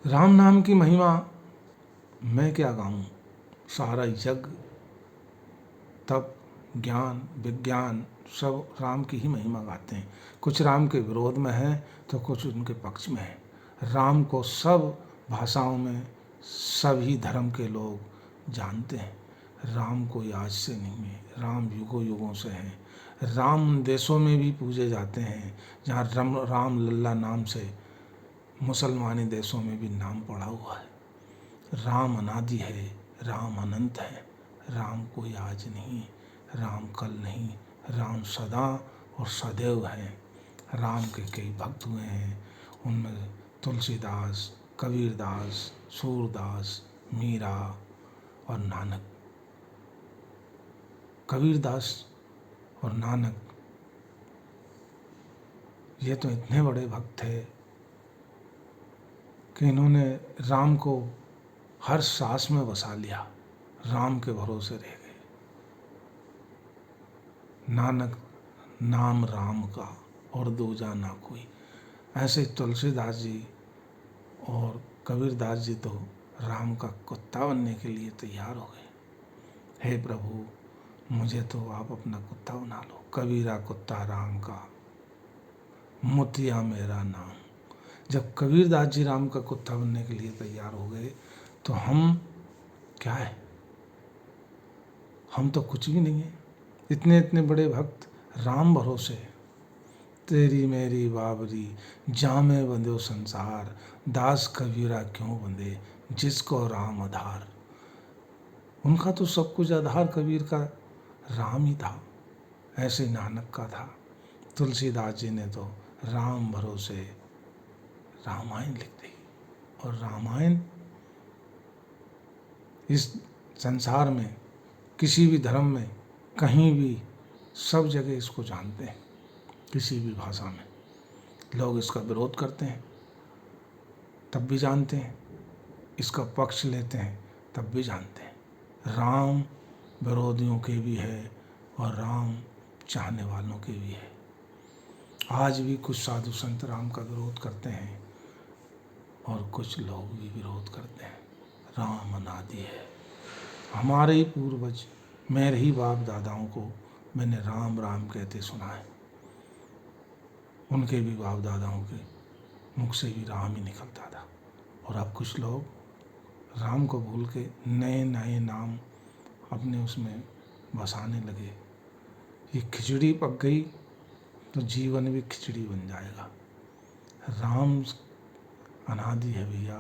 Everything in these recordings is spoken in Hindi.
राम नाम की महिमा मैं क्या गाऊं, सारा यज्ञ तप ज्ञान विज्ञान सब राम की ही महिमा गाते हैं। कुछ राम के विरोध में है तो कुछ उनके पक्ष में है। राम को सब भाषाओं में सभी धर्म के लोग जानते हैं। राम कोई आज से नहीं है, राम युगों युगों से है। राम देशों में भी पूजे जाते हैं जहाँ राम लल्ला नाम से मुसलमानी देशों में भी नाम पड़ा हुआ है। राम अनादि है, राम अनंत है, राम कोई आज नहीं, राम कल नहीं, राम सदा और सदैव है। राम के कई भक्त हुए हैं, उनमें तुलसीदास, कबीरदास, सूरदास, मीरा और नानक। कबीरदास और नानक ये तो इतने बड़े भक्त थे कि इन्होंने राम को हर सांस में बसा लिया, राम के भरोसे रह गए। नानक नाम राम का और दूजा ना कोई। ऐसे तुलसीदास जी और कबीरदास जी तो राम का कुत्ता बनने के लिए तैयार हो गए। हे प्रभु, मुझे तो आप अपना कुत्ता बना लो। कबीरा कुत्ता राम का, मोतिया मेरा नाम। जब कबीरदास जी राम का कुत्ता बनने के लिए तैयार हो गए तो हम क्या है? हम तो कुछ भी नहीं है। इतने इतने बड़े भक्त राम भरोसे। तेरी मेरी बाबरी जामे बंधो संसार, दास कबीरा क्यों बंधे जिसको राम आधार। उनका तो सब कुछ आधार कबीर का राम ही था, ऐसे नानक का था। तुलसीदास जी ने तो राम भरोसे रामायण लिख दी। और रामायण इस संसार में किसी भी धर्म में कहीं भी सब जगह इसको जानते हैं। किसी भी भाषा में लोग इसका विरोध करते हैं तब भी जानते हैं, इसका पक्ष लेते हैं तब भी जानते हैं। राम विरोधियों के भी है और राम चाहने वालों के भी है। आज भी कुछ साधु संत राम का विरोध करते हैं और कुछ लोग भी विरोध करते हैं। राम अनादि है। हमारे ही पूर्वज, मेरे ही बाप दादाओं को मैंने राम राम कहते सुना है। उनके भी बाप दादाओं के मुख से भी राम ही निकलता था। और अब कुछ लोग राम को भूल के नए नए नाम अपने उसमें बसाने लगे। ये खिचड़ी पक गई तो जीवन भी खिचड़ी बन जाएगा। राम अनादि है भैया,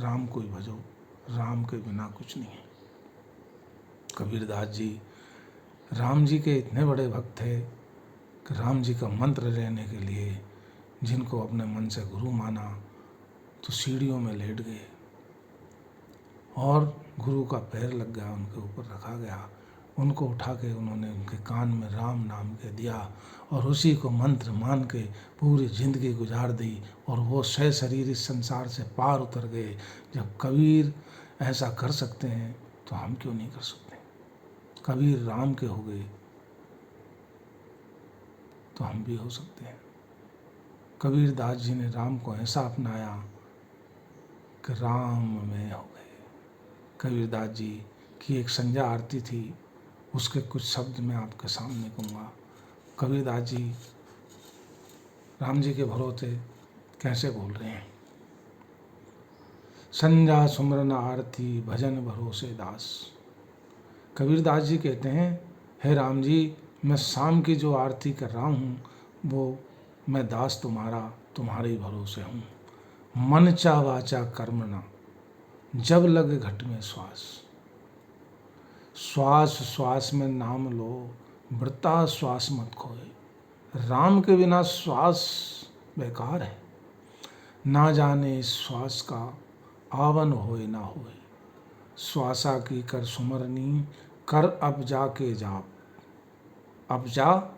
राम को ही भजो, राम के बिना कुछ नहीं है। कबीरदास जी राम जी के इतने बड़े भक्त थे कि राम जी का मंत्र लेने के लिए जिनको अपने मन से गुरु माना तो सीढ़ियों में लेट गए और गुरु का पैर लग गया, उनके ऊपर रखा गया। उनको उठा के उन्होंने उनके कान में राम नाम कह दिया और उसी को मंत्र मान के पूरी ज़िंदगी गुजार दी और वो सह शरीर इस संसार से पार उतर गए। जब कबीर ऐसा कर सकते हैं तो हम क्यों नहीं कर सकते? कबीर राम के हो गए तो हम भी हो सकते हैं। कबीरदास जी ने राम को ऐसा अपनाया कि राम में हो गए। कबीरदास जी की एक संध्या आरती थी, उसके कुछ शब्द मैं आपके सामने कहूँगा। कबीरदास जी राम जी के भरोसे कैसे बोल रहे हैं। संध्या सुमरन आरती भजन भरोसे दास। कबीरदास जी कहते हैं, हे राम जी, मैं शाम की जो आरती कर रहा हूँ वो मैं दास तुम्हारा, तुम्हारे ही भरोसे हूँ। मन चा वाचा कर्मणा जब लगे घट में श्वास। श्वास श्वास में नाम लो, वृता श्वास मत खोए। राम के बिना श्वास बेकार है। ना जाने इस श्वास का आवन होए ना होए। श्वासा की कर सुमरनी कर अब जा के जाप। अब जा,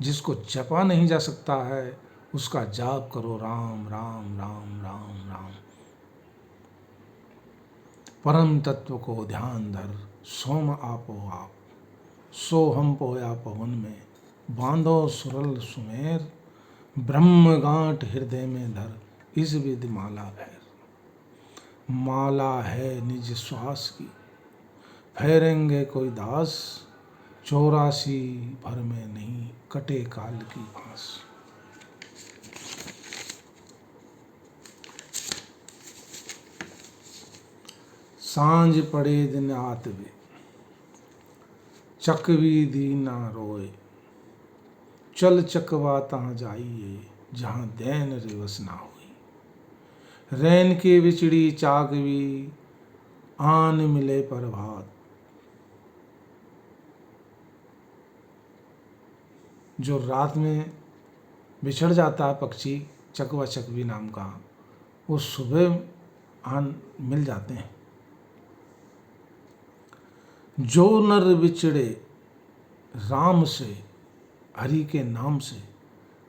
जिसको जपा नहीं जा सकता है उसका जाप करो राम राम राम राम राम। परम तत्व को ध्यान धर सोम आपो आप। सो हम पोया पवन में बांधो सुरल सुमेर। ब्रह्म गांठ हृदय में धर इस विधि माला भैर। माला है निज श्वास की, फेरेंगे कोई दास, 84 भर में नहीं कटे काल की फांस। सांझ पड़े दिन आत वे, चकवी दीना रोए, चल चकवा तहाँ जाइए, जहाँ दैन रिवस ना हुई। रैन के बिछड़ी चाकवी, आन मिले प्रभात। जो रात में बिछड़ जाता है पक्षी चकवा चकवी नाम का, वो सुबह आन मिल जाते हैं। जो नर बिछड़े राम से, हरि के नाम से,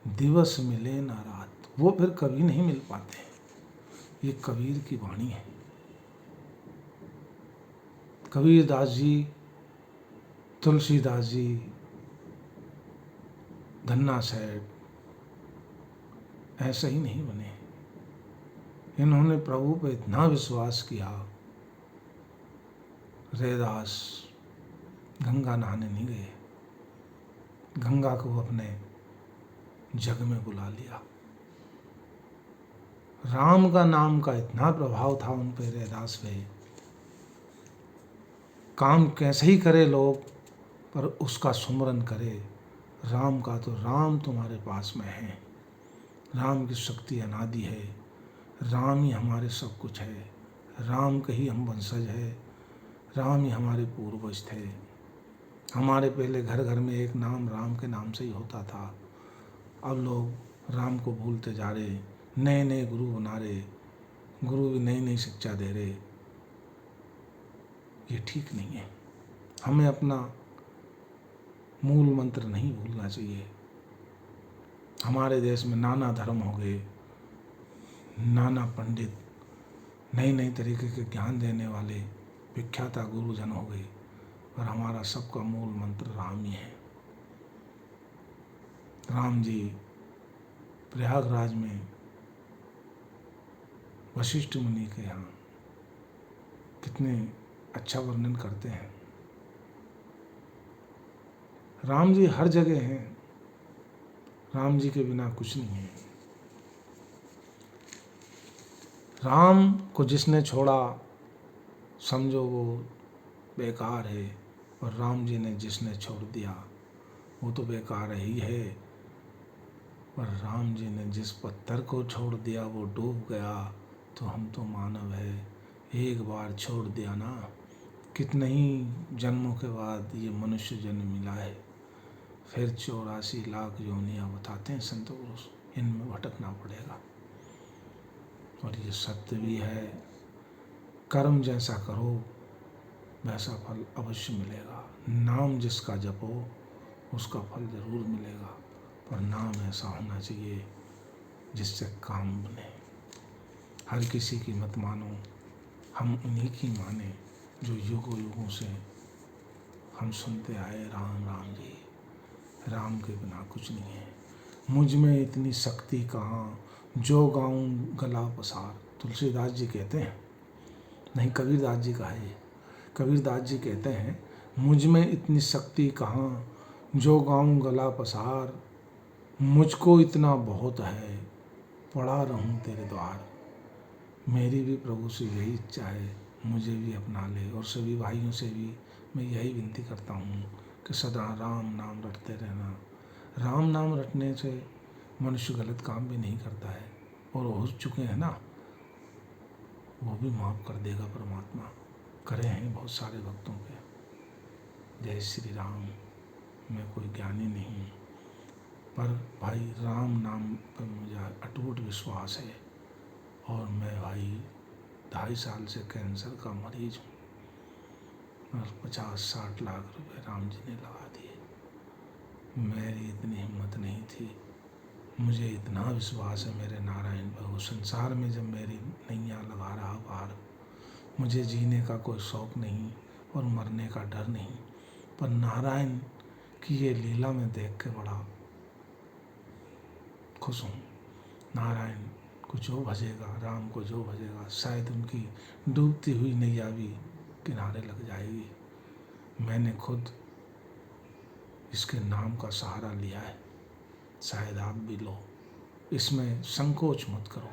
दिवस मिले ना रात, वो फिर कभी नहीं मिल पाते। ये कबीर की वाणी है। कबीरदास जी, तुलसीदास जी, धन्ना सेठ ऐसे ही नहीं बने। इन्होंने प्रभु पे इतना विश्वास किया। रैदास गंगा नहाने नहीं गए, गंगा को अपने जग में बुला लिया। राम का नाम का इतना प्रभाव था उन पे, रैदास पे। काम कैसे ही करे लोग, पर उसका सुमरन करे राम का, तो राम तुम्हारे पास में है। राम की शक्ति अनादि है, राम ही हमारे सब कुछ है, राम के ही हम वंशज है, राम ही हमारे पूर्वज थे। हमारे पहले घर घर में एक नाम राम के नाम से ही होता था। अब लोग राम को भूलते जा रहे, नए नए गुरु बना रहे, गुरु भी नई नई शिक्षा दे रहे। ये ठीक नहीं है। हमें अपना मूल मंत्र नहीं भूलना चाहिए। हमारे देश में नाना धर्म हो गए, नाना पंडित, नई नई तरीके के ज्ञान देने वाले विख्याता गुरुजन हो गए, और हमारा सबका मूल मंत्र राम ही है। राम जी प्रयागराज में वशिष्ठ मुनि के यहाँ कितने अच्छा वर्णन करते हैं। राम जी हर जगह हैं, राम जी के बिना कुछ नहीं है। राम को जिसने छोड़ा समझो वो बेकार है, और राम जी ने जिसने छोड़ दिया वो तो बेकार ही है। पर राम जी ने जिस पत्थर को छोड़ दिया वो डूब गया, तो हम तो मानव है, एक बार छोड़ दिया ना, कितने ही जन्मों के बाद ये मनुष्य जन्म मिला है। फिर 84 लाख योनियाँ बताते हैं संत पुरुष, इनमें भटकना पड़ेगा। और ये सत्य भी है, कर्म जैसा करो वैसा फल अवश्य मिलेगा। नाम जिसका जपो उसका फल जरूर मिलेगा, पर नाम ऐसा होना चाहिए जिससे काम बने। हर किसी की मत मानो, हम उन्हीं की माने जो युगों युगों से हम सुनते आए। राम राम जी, राम के बिना कुछ नहीं है। मुझ में इतनी शक्ति कहाँ, जो गाऊं गला पसार। तुलसीदास जी कहते हैं, नहीं कबीरदास जी का है ये। कबीरदास जी कहते हैं, मुझ में इतनी शक्ति कहाँ, जो गाऊं गला पसार। मुझको इतना बहुत है, पड़ा रहूं तेरे द्वार। मेरी भी प्रभु से यही इच्छा है, मुझे भी अपना ले। और सभी भाइयों से भी मैं यही विनती करता हूँ कि सदा राम नाम रटते रहना। राम नाम रटने से मनुष्य गलत काम भी नहीं करता है, और हो चुके हैं ना, वो भी माफ़ कर देगा परमात्मा। करे हैं बहुत सारे भक्तों के। जय श्री राम। मैं कोई ज्ञानी नहीं, पर भाई राम नाम पर मुझे अटूट विश्वास है। और मैं भाई 2.5 साल से कैंसर का मरीज हूँ, और 50-60 लाख रुपए राम जी ने लगा दिए। मेरी इतनी हिम्मत नहीं थी। मुझे इतना विश्वास है मेरे नारायण पर, वो संसार में जब मेरी नैया लगा रहा पार। मुझे जीने का कोई शौक़ नहीं और मरने का डर नहीं, पर नारायण की ये लीला में देख के बड़ा खुश हूँ। नारायण को जो भजेगा, राम को जो भजेगा, शायद उनकी डूबती हुई नैया भी किनारे लग जाएगी। मैंने खुद इसके नाम का सहारा लिया है, शायद आप भी लो। इसमें संकोच मत करो,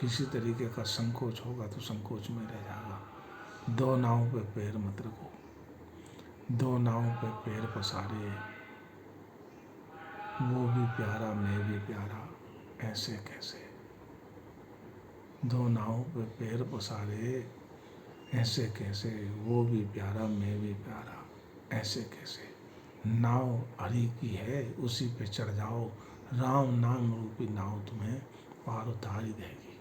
किसी तरीके का संकोच होगा तो संकोच में रह जाएगा। दो नाव पे पैर मत रखो, दो नाव पे पैर पसारे, वो भी प्यारा मैं भी प्यारा, ऐसे कैसे। दो नाव पे पैर पसारे, ऐसे कैसे, वो भी प्यारा मैं भी प्यारा, ऐसे कैसे। नाव हरि की है, उसी पे चढ़ जाओ, राम नाम रूपी नाव तुम्हें पार उतार ही देगी।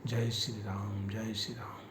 जय श्री राम, जय श्री राम।